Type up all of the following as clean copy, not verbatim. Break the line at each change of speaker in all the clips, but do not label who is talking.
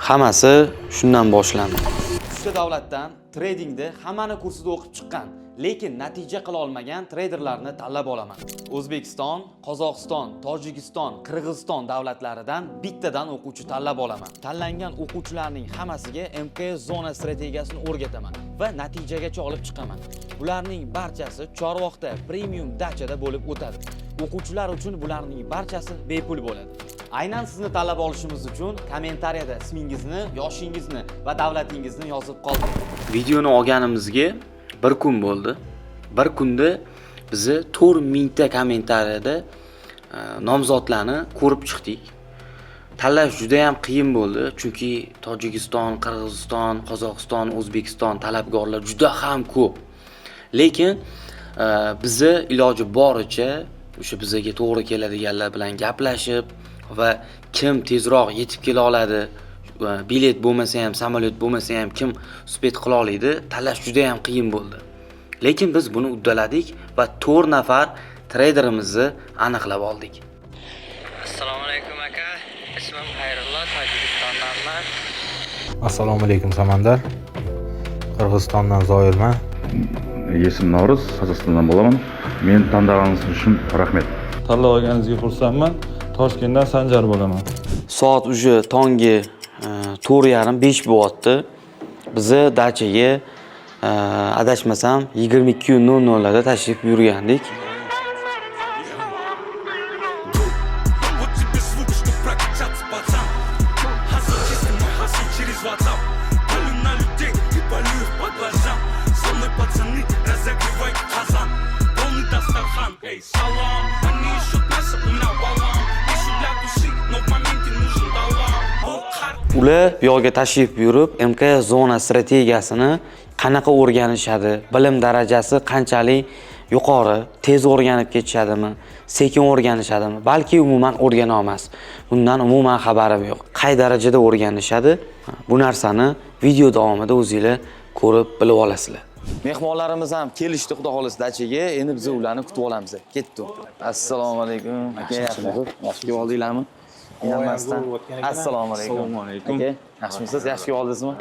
Hammasi shundan boshlandi. Uchta davlatdan tradingda hammani kursida o'qib chiqqan, lekin natija qila olmagan treyderlarni tanlab olaman. O'zbekiston, Qozog'iston, Tojikiston, Qirg'iziston davlatlaridan bittadan o'quvchi tanlab olaman. Tanlangan o'quvchilarning hammasiga MKS zona strategiyasini o'rgataman va natijagacha olib chiqaman. Bularning barchasi Chorvoqda premium dachada bo'lib o'tadi. O'quvchilar uchun bularning barchasi bepul bo'ladi. Aynan sizni tanlab olishimiz uchun kommentariyada ismingizni, yoshingizni va davlatingizni yozib qoldiring. Videoni olganimizga bir kun bo'ldi. Bir kunda bizni 4000 ta kommentariyada nomzodlarni ko'rib chiqdik. Tanlash juda ham qiyin bo'ldi, chunki Tojikiston, Qirg'iziston, Qozog'iston, O'zbekiston talabgorlar juda ham ko'p. Lekin bizni iloji boricha o'sha bizga to'g'ri keladiganlar bilan gaplashib va kim tezroq yetib kela oladi, bilet bo'lmasa ham, samolyot bo'lmasa ham kim uspet qila oladi, tanlash juda ham qiyin bo'ldi. Lekin biz buni uddaladik va 4 nafar treyderimizni aniqlab oldik.
Assalomu alaykum aka. Ismim Xayrullo, Tojikistondanman.
Assalomu alaykum Samandar. Qirg'izistondan Zoirman.
Esim Novruz, Qozog'istondan bo'laman. Men tanlaganingiz uchun rahmat.
Tanlab olganingizga xursandman. Toshkentdan Sanjar bo'laman.
Soat uje tongi 4:30-5 bo'lyapti. Bizni dachaga adashmasam 22:00 da tashrif buyurgandik. Ular bu yerga tashrif buyurib, MKS zona strategiyasini qanaqa o'rganishadi, bilim darajasi qanchalik yuqori, tez o'rganib ketishadimi, sekin o'rganishadimi, balki umuman o'rgana olmas. Bundan umuman xabarim yo'q. Qay darajada o'rganishadi, bu narsani video davomida o'zingizlar ko'rib bilib olasizlar. Mehmonlarimiz ham kelishdi, xudo xolisi dachaga. Endi biz ularni kutib olamiz. Ketdi. Assalomu alaykum. Aka, yaxshi oldinglarmi? Assalomu alaykum. Aka, yaxshimisiz? Yaxshi oldingizmi?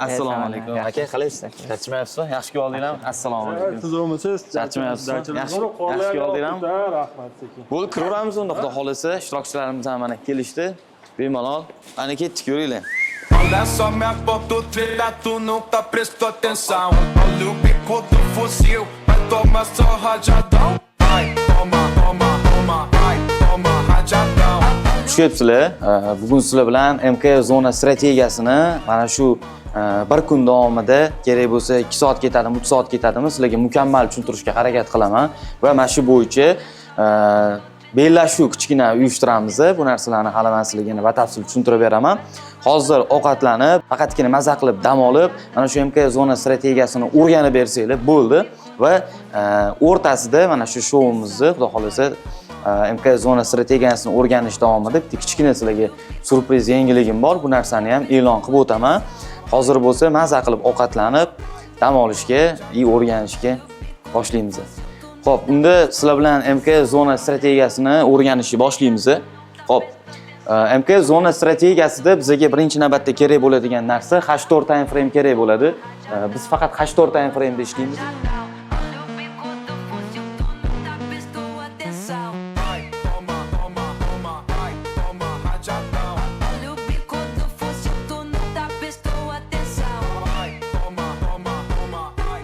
Assalomu alaykum. Aka, qalaysiz? Charchamayapsizmi? Yaxshi oldinglarmi? Assalomu alaykum.
Siz o'misiz?
Charchamayapsizmi? Yaxshi oldinglarmi?
Rahmat sekin.
Bo'lib kiraveramiz unda, xudo xolisi. Ishtirokchilarimiz ham mana kelishdi. Bemalol. Ana ketdik, yuringlar.
Olha só minha foto, trilha, tu nunca prestou atenção. Olha o bico do fuzil, vai tomar só rajadão. Vai, toma, toma, toma, vai, toma rajadão.
Tushibsizlar, bugun sizlar bilan MKS zona strategiyasini mana shu bir kun davomida kerak bo'lsa 2 soat ketadimi, 3 soat ketadimi, sizlarga mukammal tushuntirishga harakat qilaman va mana shu bo'yicha bellashuv kichkina uyushtiramiz. Bu narsalarni hali men sizlarga batafsil tushuntirib beraman. Hozir ovqatlanib, faqatgina maza qilib dam olib, mana shu MKS zona strategiyasini o'rganib bersanglar bo'ldi va o'rtasida mana shu showimizni, xudo xolisa, MKS zona strategiyasini o'rganish davomida bitta kichkina sizlarga surpriz yangiligim bor. Bu narsani ham e'lon qilib o'taman. Hozir bo'lsa maza qilib ovqatlanib, dam olishga, o'rganishga boshlaymiz. Xo'p, unda sizlar bilan MKS zona strategiyasini o'rganishni boshlaymiz. Xo'p, MKS zona strategiyasida bizga birinchi navbatda kerak bo'ladigan narsa H4 time frame kerak bo'ladi. Biz faqat H4 time frame da ishlaymiz.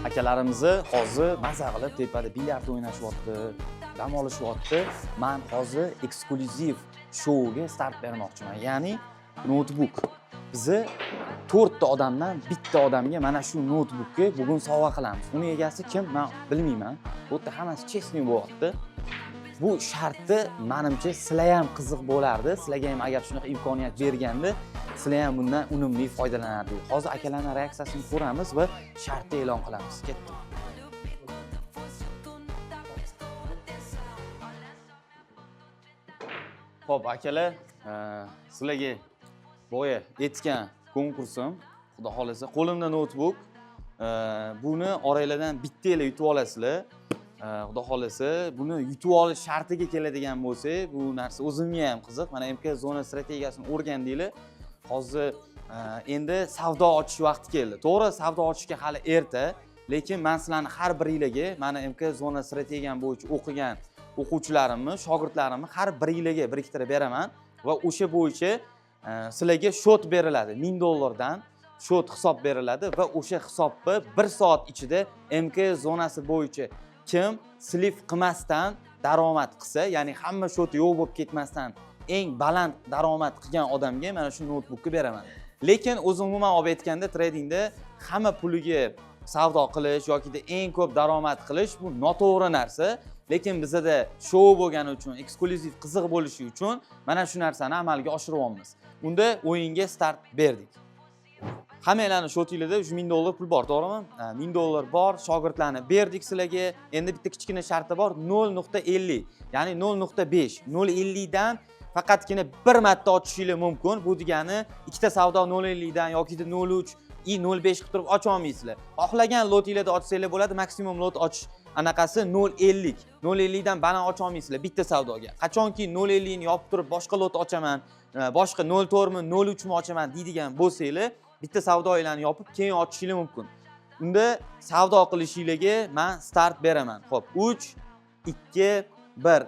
Akalarimizni hozir maza qilib tepada bilyard o'ynashyapti, dam olishyapti. Men hozir eksklyuziv shouga start bermoqchiman. Ya'ni notebook. Bizni 4 ta odamdan bitta odamga mana shu notebookni bugun sovg'a qilamiz. Uni egasi kim? Men bilmayman. Bu yerda hammasi chestniy bo'lyapti. Bu shartni menimcha sizlar ham qiziq bo'lardi. Sizlarga ham agar shunaqa imkoniyat berganda, sizlar ham bundan unumli foydalanardingiz. Hozir akalarning reaksiyasini ko'ramiz va shartni e'lon qilamiz. Ketdi. Xo'p, akalar, sizlarga boya aytgan konkursim, xudo xolasa, qo'limda notebook. Buni oranglardan bittanglar yutib olasizlar. Xudo xolasa, buni yutib olish shartiga keladigan bo'lsak, bu narsa o'zimga ham qiziq. Mana MKS zona strategiyasini o'rgandinglar. Hozir endi savdo ochish vaqti keldi. To'g'ri, savdo ochishga hali erta, lekin men sizlarni har biringlarga, mana MK zona strategiya bo'yicha o'qigan o'quvchilarimni, shogirdlarimni har biringlarga biriktirib beraman va o'sha bo'yicha sizlarga shot beriladi. $1000 dan shot hisob beriladi va o'sha hisobni 1 soat ichida MK zonasi bo'yicha kim sliv qilmasdan daromad qilsa, ya'ni hamma shot yo'q bo'lib ketmasdan eng baland daromad qilgan odamga mana shu notebookni beraman. Lekin o'zi umuman olib aytganda tradingda hamma puliga savdo qilish yoki eng ko'p daromad qilish bu noto'g'ri narsa. Lekin bizda shou bo'lgani uchun, eksklyuziv qiziq bo'lishi uchun mana shu narsani amalga oshiryapmiz. Unda o'yinga start berdik. Hammanglarning shotinglarda $1000 pul bor, to'g'rimi? $1000 bor, shogirdlarni berdik sizlarga. Endi bitta kichkina sharti bor, 0.50, ya'ni 0.5, 0.50 dan faqatgina bir marta ochishingiz mumkin. Bu degani ikkita savdo 0.50 dan yoki 0.3 0.5 qilib turib ocha olmaysizlar. Xohlagan lotinglarda ochsanglar bo'ladi, maksimum lot ochish anaqasi 0.50. 0.50 dan baland ocha olmaysizlar bitta savdoga. Qachonki 0.50 ni yopib turib boshqa lot ochaman, boshqa 0.4 mi, 0.3 mi ochaman deydigan bo'lsanglar, bitta savdolarni yopib keyin ochishingiz mumkin. Unda savdo qilishingizga men start beraman. Xo'p, 3 2 1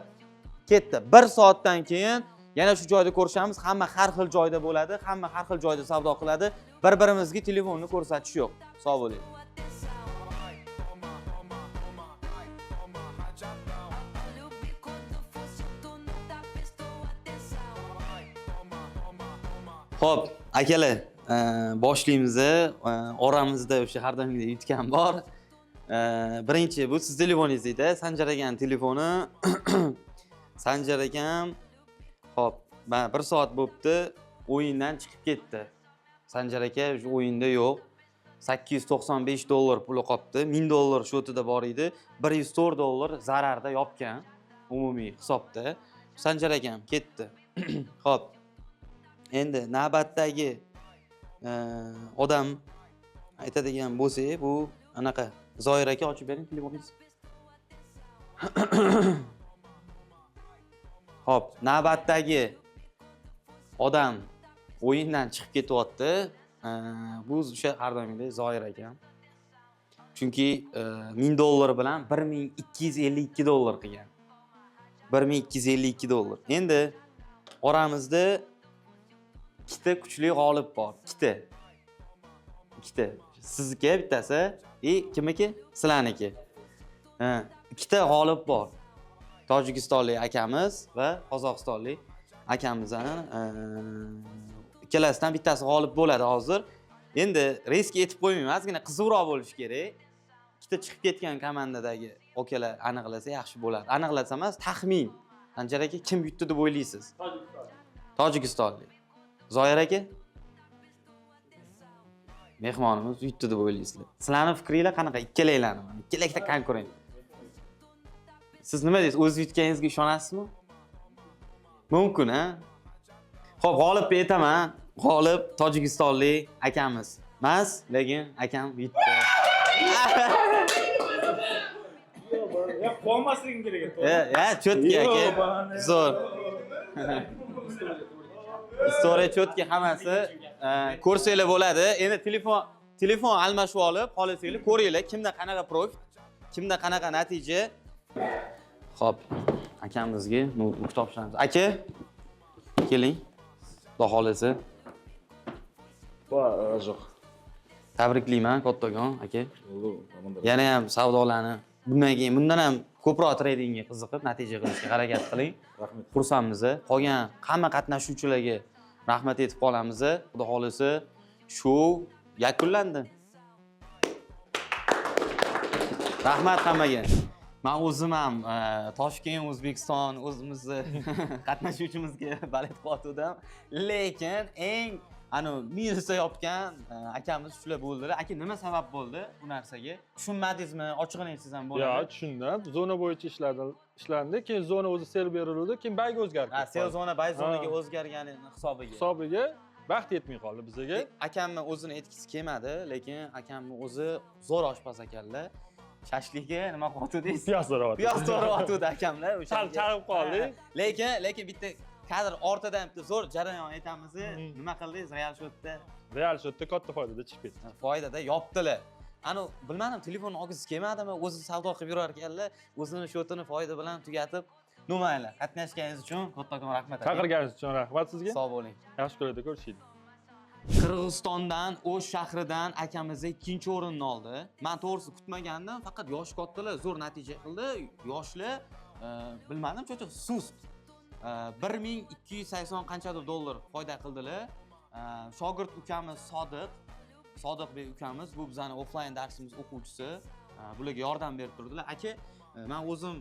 ketdi. 1 soatdan keyin yana shu joyda ko'rishamiz. Hamma har xil joyda bo'ladi, hamma har xil joyda savdo qiladi. Bir-birimizga telefonni ko'rsatish yo'q. Sog' bo'ling. Xo'p, akalar, boshlaymiz. Oramizda o'sha har doimgidek yutgan bor. Birinchi bu siz telefoningizda Sanjar akaning telefoni. Sanjar akam xo'p, men 1 soat bo'libdi, o'yindan chiqib ketdi. Sanjar aka shu o'yinda yo'q. $895 puli qolibdi. $1000 shotida bor edi. $104 zararda yopgan umumiy hisobda. Sanjar akam ketdi. Xo'p. Endi navbatdagi odam aytadigan bo'lsak, bu anaqa Zoir aka, ochib bering telefoningizni. Xo'p, navbatdagi odam o'yindan chiqib ketyapti. Bu o'sha har doimgidek Zoir akam. Chunki $1000 bilan $1252 qilgan. $1252. Endi oramizda ikkita kuchli g'olib bor. Ikkita. Sizniki bittasi, kimniki? Sizlarniki. Ikkita g'olib bor. Tojikistonlik akamiz va Qozog'istonlik akamizdan ikkalasidan bittasi g'olib bo'ladi hozir. Endi risk etib qo'ymayman, ozgina qiziqroq bo'lishi kerak. Ikkita chiqib ketgan komandadagi okalar aniqlasa yaxshi bo'ladi. Aniqlasa emas, taxmin. Sanjar aka kim yutdi deb o'ylaysiz? Tojikistonlik. Zoir aka? Mehmonimiz yutdi deb o'ylaysizlar. Sizlarning fikringlar qanaqa? Ikkalaylarni, ikkita konkurent. Siz nima deysiz? O'z yutganingizga ishonasizmi? Mumkin, ha? Xo'p, g'olibni aytaman. G'olib tojikistonlik akamiz. Mas, lekin akam yutdi.
Ya qolmasligim kerak.
Ya, cho'tki aka. Zo'r. Istoriya cho'tki hammasi ko'rsanglar bo'ladi. Endi telefon almashib olib, xolasanglar ko'ringlar kimda qanaqa profit, kimda qanaqa natija. Xo'p, akamizga notebook topshiramiz. Aka, keling. Xudo xolasa.
Yo'q.
Tabriklayman kattakon aka. Yana ham savdolarni bundan ham ko'proq tradingga qiziqib, natija qilishga harakat qiling.
Rahmat.
Xursandmiz. Qolgan hamma qatnashuvchilarga rahmat aytib qolamiz. Xudo xolasa shou yakunlandi. Rahmat hammaga. Men o'zim ham Toshkent, O'zbekiston o'zimizni qatnashuvchimizga balet qotuvdim. Lekin eng minusda yopgan akamiz shular bo'ldilar. Aka, nima sabab bo'ldi bu narsaga? Tushunmadingizmi? Ochig'ini aytsangiz ham bo'ladi.
Ya, tushundim. Zona bo'yicha ishlandi, keyin zona o'zi sel berildi, keyin bayga o'zgardi.
Sel zona bay zonaga o'zgargani
hisobiga baxt yetmay qoldi bizga.
Akamni o'zini aytgisi kelmadi, lekin akamni o'zi zo'r oshpaz ekanlar. Shashlikka nima qotdingiz?
Piyoz so'rayapti.
Piyoz so'rayapti akamlar o'sha.
Chalib qoldi.
Lekin bitta kadr ortidan bitta zo'r jarayon aytamiz. Nima qildingiz real shotda?
Real shotda katta foydada chiqib ketdi.
Foydada yopdilar. Ani bilmadim, telefonni olgisi kelmadimi, o'zi savdo qilib yurar ekanlar, o'zini shotini foyda bilan tugatib, nomaylar. Qatnashganingiz uchun kattakon rahmat.
Chaqirganingiz uchun rahmat sizga.
Sog' bo'ling.
Yaxshi ko'radi ko'rishaylik.
Qirg'izistondan, O'sh shahridan akamiz 2-o'rinni oldi. Men to'g'risi kutmagandim, faqat yosh kattalar zo'r natija qildi. Yoshlar bilmadim, cho'cha sust. 1280 qanchadir dollar foyda qildilar. Shogird ukamiz Sodiqbek ukamiz bu bizning offline darsimiz o'quvchisi. Bularga yordam berib turdilar. Aka, men o'zim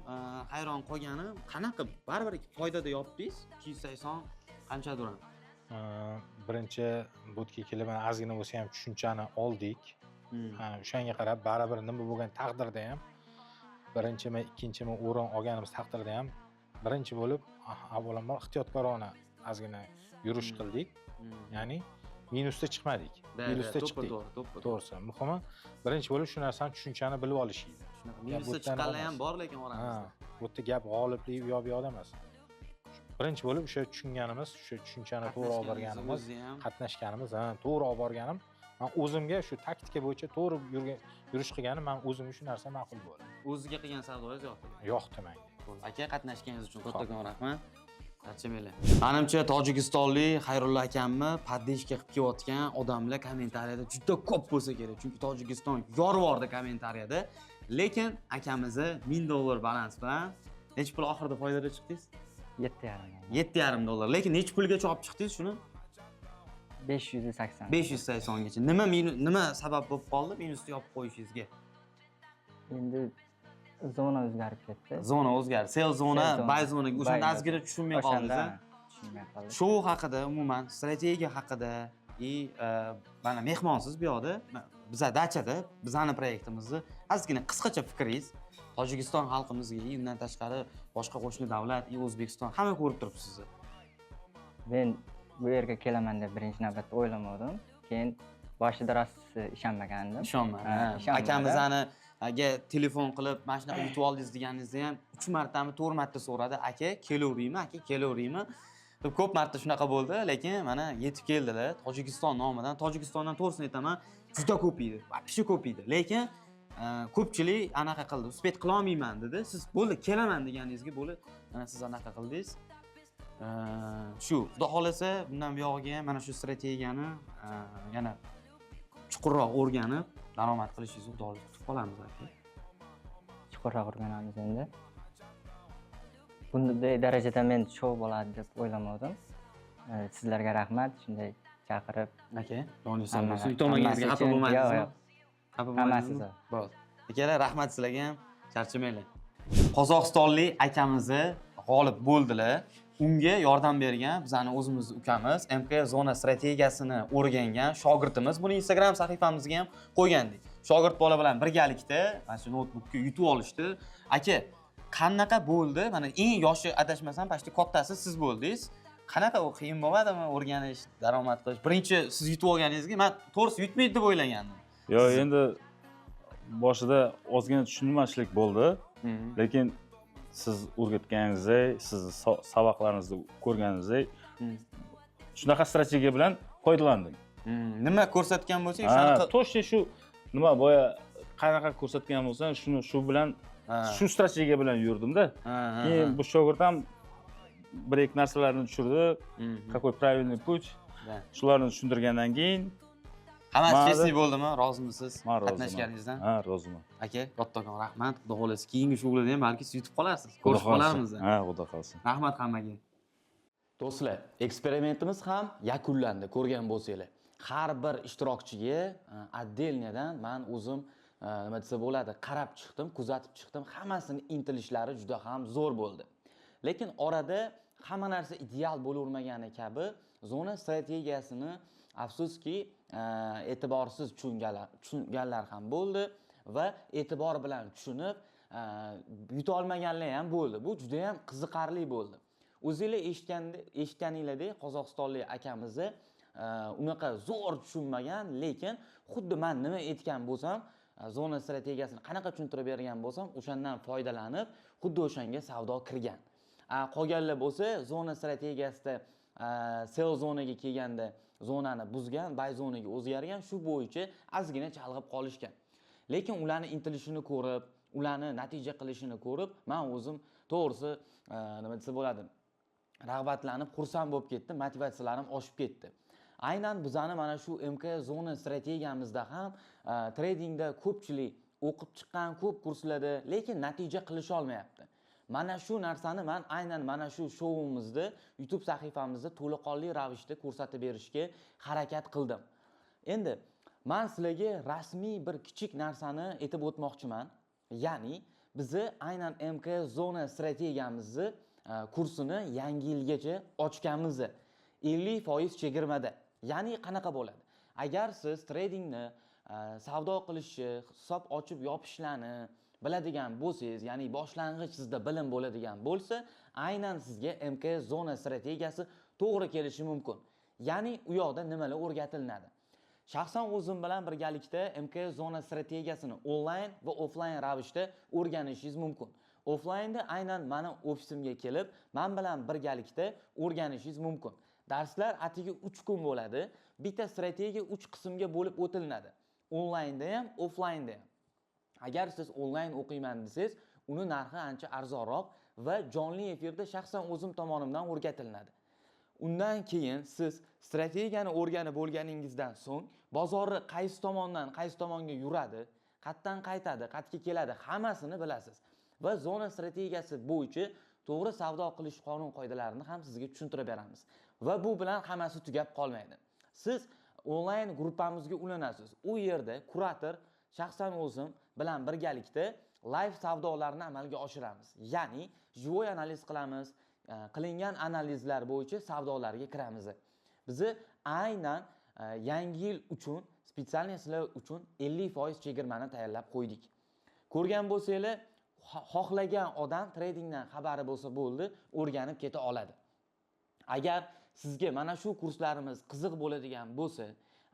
hayron qolganim, qanaqa baribir foydada yopdingiz? 280 qanchadir?
Birinchi butga kelib mana ozgina bo'lsa ham tushunchani oldik. O'shanga qarab baribir nima bo'lgan taqdirda ham birinchimi, ikkinchimi o'rin olganimiz taqdirda ham birinchi bo'lib avvalambor ehtiyotkorona ozgina yurish qildik. Ya'ni minusda chiqmadik. Plyusda chiqdik. To'g'risi. Muhimi birinchi bo'lib shu narsani tushunchani bilib olish edi.
Minusda chiqqanlar ham bor, lekin oramizda.
Bu yerda gap g'oliblik u yo'q emas. Birinchi bo'lib o'sha tushunganimiz, o'sha tushunchani to'g'ri olib borganimiz, qatnashganimiz, to'g'ri olib borganim, men o'zimga shu taktika bo'yicha to'g'ri yurish qilganim, men o'zimga shu narsa ma'qul bo'ldi.
O'ziga qilgan savdoyingiz yoqdi?
Yoqdi menga.
Aka, qatnashganingiz uchun kattakon rahmat. Barchamanglar. Menimcha tojikistonlik Xayrulla akamni poddeshka qilib kelayotgan odamlar kommentariyada juda ko'p bo'lsa kerak. Chunki Tojikiston yorvordi kommentariyada. Lekin akamizni $1000 balans bilan necha pul oxirida foydada chiqdingiz?
7,5.
7,5 dollar. Lekin necha pulgacha olib chiqdingiz shuni?
580.
580 gacha. Nima sabab bo'lib qoldi minusni yopib qo'yishingizga?
Endi zona o'zgarib ketdi.
Zona o'zgardi. Sell zona, buy zonaga o'shanda ozgina tushunmay qoldingiz.
Tushunmay qoldim.
Shu haqida, umuman strategiya haqida mana mehmonsiz bu yoqda, biza dachada, bizning proyektimizni ozgina qisqacha fikringiz Tojikiston xalqimizga, undan tashqari boshqa qo'shni davlat, O'zbekiston hamma ko'rib turibsiz sizni.
Men bu yerga kelaman deb birinchi navbatda o'ylamadim. Keyin boshida rost ishonmagandim.
Ishonmadim. Akamizni telefon qilib, mana shunaqa yutib oldingiz deganingizda ham 3 martami, 4 marta so'radi. Aka, kelaveraymi? Aka, kelaveraymi? deb ko'p marta shunaqa bo'ldi, lekin mana yetib keldilar. Tojikiston nomidan, Tojikistondan to'g'risini aytaman, juda ko'p edi. Vaqti ko'p edi. Lekin ko'pchilik anaqa qildi. Uspet qila olmayman dedi. Siz bo'ldi, kelaman deganingizga bo'ldi, mana siz anaqa qildingiz. Shu, xudo xolasa, bundan buyog'iga ham mana shu strategiyani yana chuqurroq o'rganib, daromad qilishingizni xudo xolasa kutib qolamiz aka.
Chuqurroq o'rganamiz endi. Bunday darajada men shou bo'ladi deb o'ylamadim. Sizlarga rahmat, shunday chaqirib.
Aka, donishsan bo'lsin. Yutomagangizga xafa bo'lmaysizmi? Xafa bo'lmaysizmi? Bo'ldi. Akalar, rahmat sizlarga ham. Charchamanglar. Qozog'istonlik akamizni g'olib bo'ldilar. Unga yordam bergan bizning o'zimizning ukamiz, MK zona strategiyasini o'rgangan shogirdimiz. Buni Instagram sahifamizga ham qo'ygandik. Shogird bola bilan birgalikda mana shu notebookni yutib olishdi. Aka, qanaqa bo'ldi? Mana eng yoshi adashmasam, pashti kattasi siz bo'ldingiz. Qanaqa u qiyin bo'lmadimi o'rganish, daromad qilish? Birinchi siz yutib olganingizga men to'g'risi yutmaydi deb o'ylagandim.
Yo'q, endi boshida ozgina tushunmaslik bo'ldi, lekin siz o'rgatganingizdek, siz saboqlaringizni ko'rganingizdek, shunaqa strategiya bilan foydalandim.
Nima ko'rsatgan bo'lsang, shunaqa
to'shni shu nima boya qanaqa ko'rsatgan bo'lsang, shuni shu bilan shu strategiya bilan yurdim-da. Keyin bu shogird ham bir-ikki narsalarni tushirdi. Какой правильный путь. Shularni tushuntirgandan keyin
hammasi chestlik bo'ldimi? Rozimisiz?
Qatnashganingizdan? Ha, roziman.
Aka, kattakon rahmat. Xudo xolasa keyingi shug'ullarda ham balki siz yutib qolarsiz. Ko'rishib qolarmiz.
Ha, xudo xolasa.
Rahmat hammaga. Do'stlar, eksperimentimiz ham yakunlandi, ko'rgan bo'lsanglar. Har bir ishtirokchiga отдельныйdan men o'zim nima desa bo'ladi, qarab chiqdim, kuzatib chiqdim. Hammasining intilishlari juda ham zo'r bo'ldi. Lekin orada hamma narsa ideal bo'lavermagani kabi zona strategiyasini afsuski e'tiborsiz tushunganlar ham bo'ldi va e'tibor bilan tushunib yuta olmaganlar ham bo'ldi. Bu juda ham qiziqarli bo'ldi. O'zingizlar eshitganinglardek Qozog'istonlik akamizni unaqa zo'r tushunmagan, lekin xuddi men nima aytgan bo'lsam, zona strategiyasini qanaqa tushuntirib bergan bo'lsam, o'shandan foydalanib, xuddi o'shanga savdo kirgan. Qolganlar bo'lsa zona strategiyasida sell zonaga kelganda zonani buzgan, buy zonaga o'zgargan, shu bo'yicha ozgina chalg'ib qolishgan. Lekin ularning intilishini ko'rib, ularni natija qilishini ko'rib, men o'zim to'g'risi nima desa bo'ladi, rag'batlanib, xursand bo'lib ketdim, motivatsiyalarim oshib ketdi. Aynan bizani mana shu MK zona strategiyamizda ham tradingda ko'pchilik o'qib chiqqan ko'p kurslarda, lekin natija qilisha olmayapti. Mana shu narsani men aynan mana shu showimizda, YouTube sahifamizda to'laqonli ravishda ko'rsatib berishga harakat qildim. Endi men sizlarga rasmiy bir kichik narsani aytib o'tmoqchiman. Ya'ni bizni aynan MK zona strategiyamizni kursini yangi yilgacha ochganmiz. 50% chegirmada. Ya'ni qanaqa bo'ladi? Agar siz tradingni, savdo qilishni, hisob ochib yopishlarni biladigan bo'lsangiz, ya'ni boshlang'ich sizda bilim bo'ladigan bo'lsa, aynan sizga MK zona strategiyasi to'g'ri kelishi mumkin. Ya'ni u yoqda nimalar o'rgatilinadi? Shaxsan o'zim bilan birgalikda MK zona strategiyasini onlayn va offlayn ravishda o'rganishingiz mumkin. Offlaynda aynan meni ofisimga kelib, men bilan birgalikda o'rganishingiz mumkin. Darslar atigi 3 kun bo'ladi. Bitta strategiya 3 qismga bo'lib o'tilinadi. Onlaynda ham, offlaynda ham. Agar siz onlayn o'qiyman desangiz, uni narxi ancha arzonroq va jonli efirda shaxsan o'zim tomonidan o'rgatilinadi. Undan keyin siz strategiyani o'rganib bo'lganingizdan so'ng bozorni qaysi tomondan qaysi tomonga yuradi, qayerdan qaytadi, qayerga keladi, hammasini bilasiz. Va zona strategiyasi bo'yicha to'g'ri savdo qilish qonun qoidalarini ham sizga tushuntirib beramiz. Va bu bilan hammasi tugab qolmaydi. Siz onlayn gruppamizga ulanasiz. U yerda kurator shaxsan o'zim bilan birgalikda live savdolarni amalga oshiramiz. Ya'ni живой analiz qilamiz, qilingan analizlar bo'yicha savdolarga kiramiz. Biz aynan yangi yil uchun, spetsialniy sizlar uchun 50% chegirmani tayyorlab qo'ydik. Ko'rgan bo'lsanglar, xohlagan odam tradingdan xabari bo'lsa bo'ldi, o'rganib keta oladi. Agar sizga mana shu kurslarimiz qiziq bo'ladigan bo'lsa,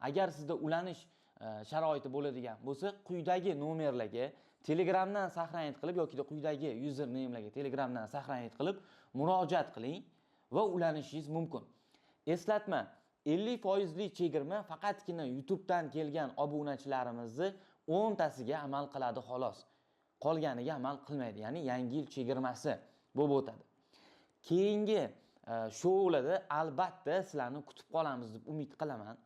agar sizda ulanish sharoiti bo'ladigan bo'lsa, quyidagi nomerlarga Telegramdan saqlanib qilib yoki quyidagi usernamelarga Telegramdan saqlanib qilib murojaat qiling va ulanishingiz mumkin. Eslatma, 50% chegirma faqatgina YouTubedan kelgan obunachilarimizni 10 tasiga amal qiladi xolos. Qolganiga amal qilmaydi. Ya'ni yangi yil chegirmasi bo'lib o'tadi. Keyingi shoularda albatta sizlarni kutib qolamiz deb umid qilaman.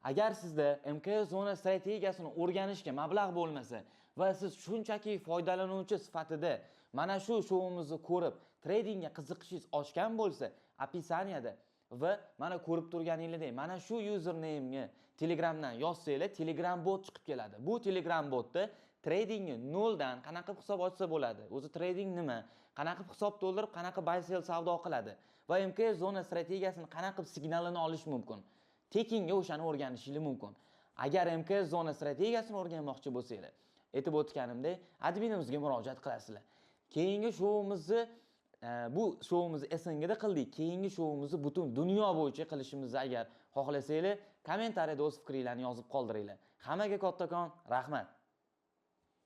Agar sizda MK zona strategiyasini o'rganishga mablag' bo'lmasa va siz shunchaki foydalanuvchi sifatida mana shu showimizni ko'rib, tradingga qiziqishingiz oshgan bo'lsa, opisaniyada va mana ko'rib turganingizdek, mana shu username'ga Telegramdan yozsanglar, Telegram bot chiqib keladi. Bu Telegram botda tradingni noldan qanaqa hisob ochsa bo'ladi? O'zi trading nima? Qanaqa hisob to'ldirib, qanaqa buy sell savdo qiladi? Va MK zona strategiyasini qanaqa signalini olish mumkin? Tekinga o'shani o'rganishingiz mumkin. Agar MK zona strategiyasini o'rganmoqchi bo'lsanglar, aytib o'tganimdek, adminimizga murojaat qilasizlar. Keyingi showimizni bu showimizni SNGda qildik. Keyingi showimizni butun dunyo bo'yicha qilishimizni agar xohlasanglar, kommentariyada o'z fikringizni yozib qoldiringlar. Hammaga kattakon rahmat.